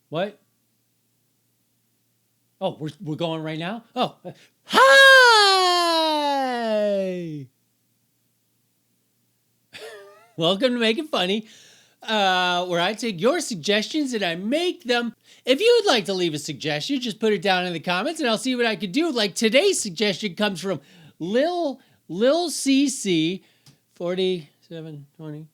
What? Oh, we're going right now? Oh. Hi! Welcome to Make It Funny, where I take your suggestions and I make them. If you would like to leave a suggestion, just put it down in the comments and I'll see what I can do. Like today's suggestion comes from Lil CC 4720.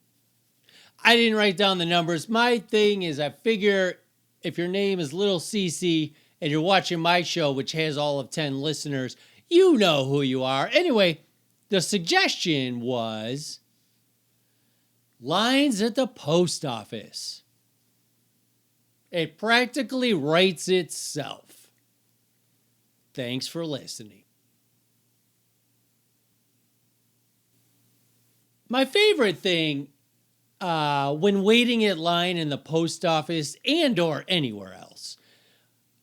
I didn't write down the numbers. My thing is I figure if your name is Lil CC and you're watching my show, which has all of 10 listeners, you know who you are. Anyway, the suggestion was lines at the post office. It practically writes itself. Thanks for listening. My favorite thing when waiting in line in the post office and or anywhere else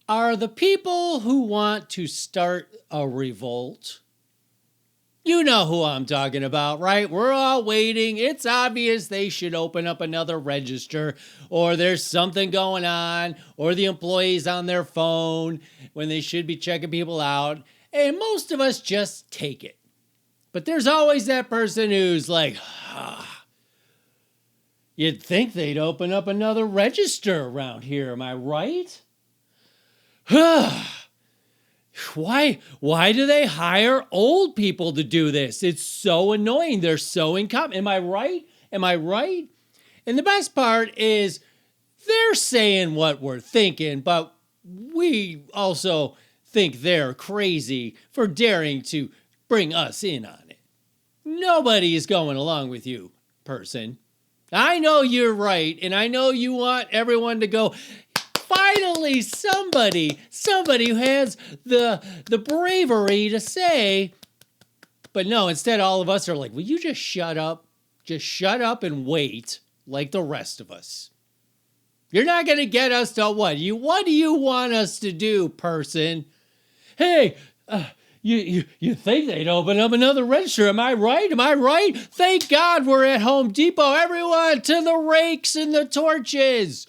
are the people who want to start a revolt. You know who I'm talking about, right? We're all waiting. It's obvious they should open up another register, or there's something going on, or the employee's on their phone when they should be checking people out. And most of us just take it. But there's always that person who's like, you'd think they'd open up another register around here, am I right? Why do they hire old people to do this? It's so annoying. They're so incompetent. Am I right? Am I right? And the best part is they're saying what we're thinking, but we also think they're crazy for daring to bring us in on it. Nobody is going along with you, person. I know you're right, and I know you want everyone to go, finally, somebody who has the bravery to say, but no, instead all of us are like, will you just shut up? Just shut up and wait like the rest of us. You're not going to get us to what? What do you want us to do, person? Hey, you think they'd open up another register? Am I right? Am I right? Thank God we're at Home Depot. Everyone to the rakes and the torches.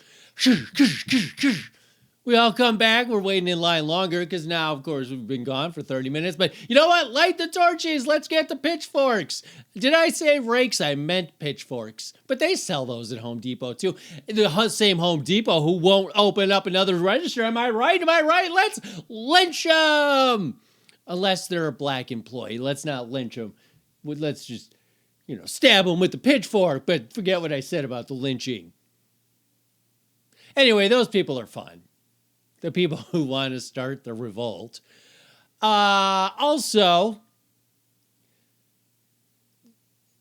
We all come back. We're waiting in line longer because now, of course, we've been gone for 30 minutes. But you know what? Light the torches. Let's get the pitchforks. Did I say rakes? I meant pitchforks. But they sell those at Home Depot, too. The same Home Depot who won't open up another register. Am I right? Am I right? Let's lynch them. Unless they're a black employee. Let's not lynch them. Let's just, stab them with the pitchfork. But forget what I said about the lynching. Anyway, those people are fun. The people who want to start the revolt. Also,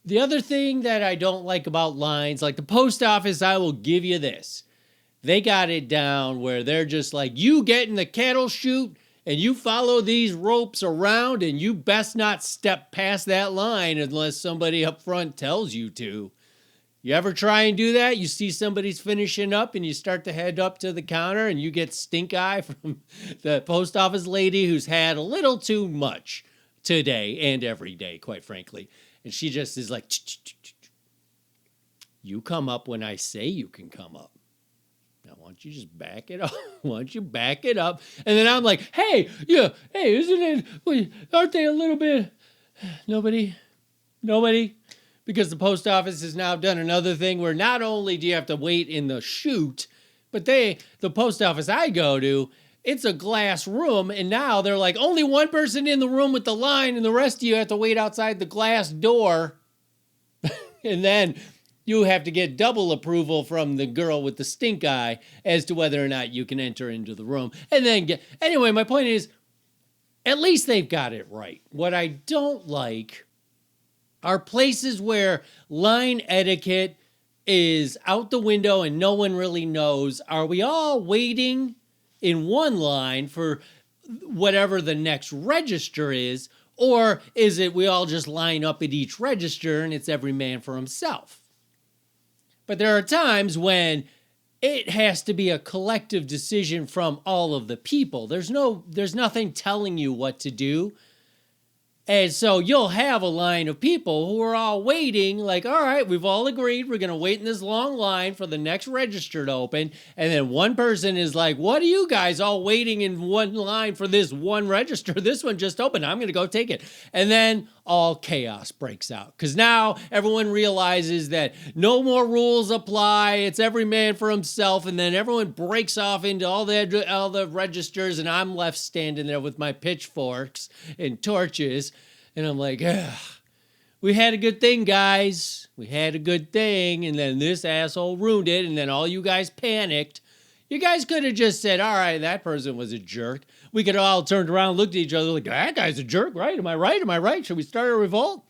the other thing that I don't like about lines, like the post office, I will give you this. They got it down where they're just like, you get in the cattle chute and you follow these ropes around and you best not step past that line unless somebody up front tells you to. You ever try and do that? You see somebody's finishing up and you start to head up to the counter and you get stink eye from the post office lady who's had a little too much today and every day, quite frankly. And she just is like, you come up when I say you can come up. Now, why don't you just back it up? Why don't you back it up? And then I'm like, hey, isn't it, aren't they a little bit, nobody? Because the post office has now done another thing where not only do you have to wait in the chute, but the post office I go to, it's a glass room, and now they're like, only one person in the room with the line, and the rest of you have to wait outside the glass door. And then you have to get double approval from the girl with the stink eye as to whether or not you can enter into the room. And then, anyway, my point is, at least they've got it right. What I don't like are places where line etiquette is out the window and no one really knows. Are we all waiting in one line for whatever the next register is? Or is it we all just line up at each register and it's every man for himself? But there are times when it has to be a collective decision from all of the people. There's nothing telling you what to do. And so you'll have a line of people who are all waiting, like, all right, we've all agreed we're going to wait in this long line for the next register to open. And then one person is like, what are you guys all waiting in one line for this one register? This one just opened. I'm going to go take it. And then all chaos breaks out because now everyone realizes that no more rules apply. It's every man for himself. And then everyone breaks off into all the registers, and I'm left standing there with my pitchforks and torches. And I'm like, ugh, we had a good thing, guys. We had a good thing. And then this asshole ruined it. And then all you guys panicked. You guys could have just said, all right, that person was a jerk. We could have all turned around and looked at each other like, that guy's a jerk, right? Am I right? Am I right? Should we start a revolt?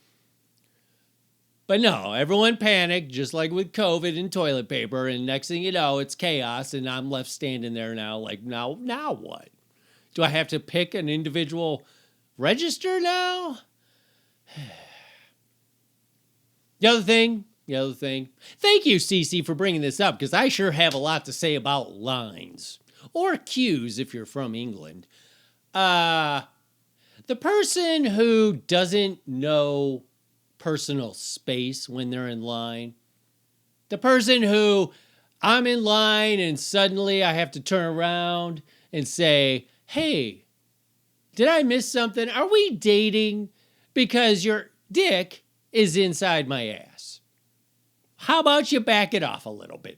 But no, everyone panicked, just like with COVID and toilet paper. And next thing you know, it's chaos. And I'm left standing there now like, now what? Do I have to pick an individual register now? The other thing. Thank you, Cece, for bringing this up, because I sure have a lot to say about lines. Or queues, if you're from England. The person who doesn't know personal space when they're in line. The person who, I'm in line and suddenly I have to turn around and say, hey, did I miss something? Are we dating? Because your dick is inside my ass. How about you back it off a little bit?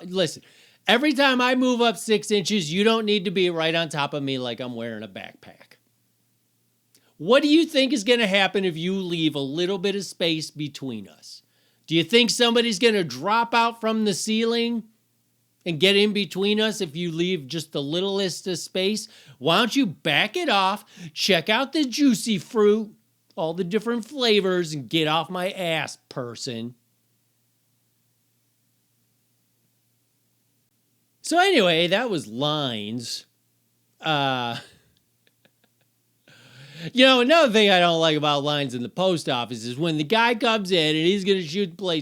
Listen, every time I move up 6 inches, you don't need to be right on top of me like I'm wearing a backpack. What do you think is going to happen if you leave a little bit of space between us? Do you think somebody's going to drop out from the ceiling and get in between us if you leave just the littlest of space? Why don't you back it off, check out the juicy fruit, all the different flavors, and get off my ass, person. So anyway, that was lines. Another thing I don't like about lines in the post office is when the guy comes in and he's going to shoot the place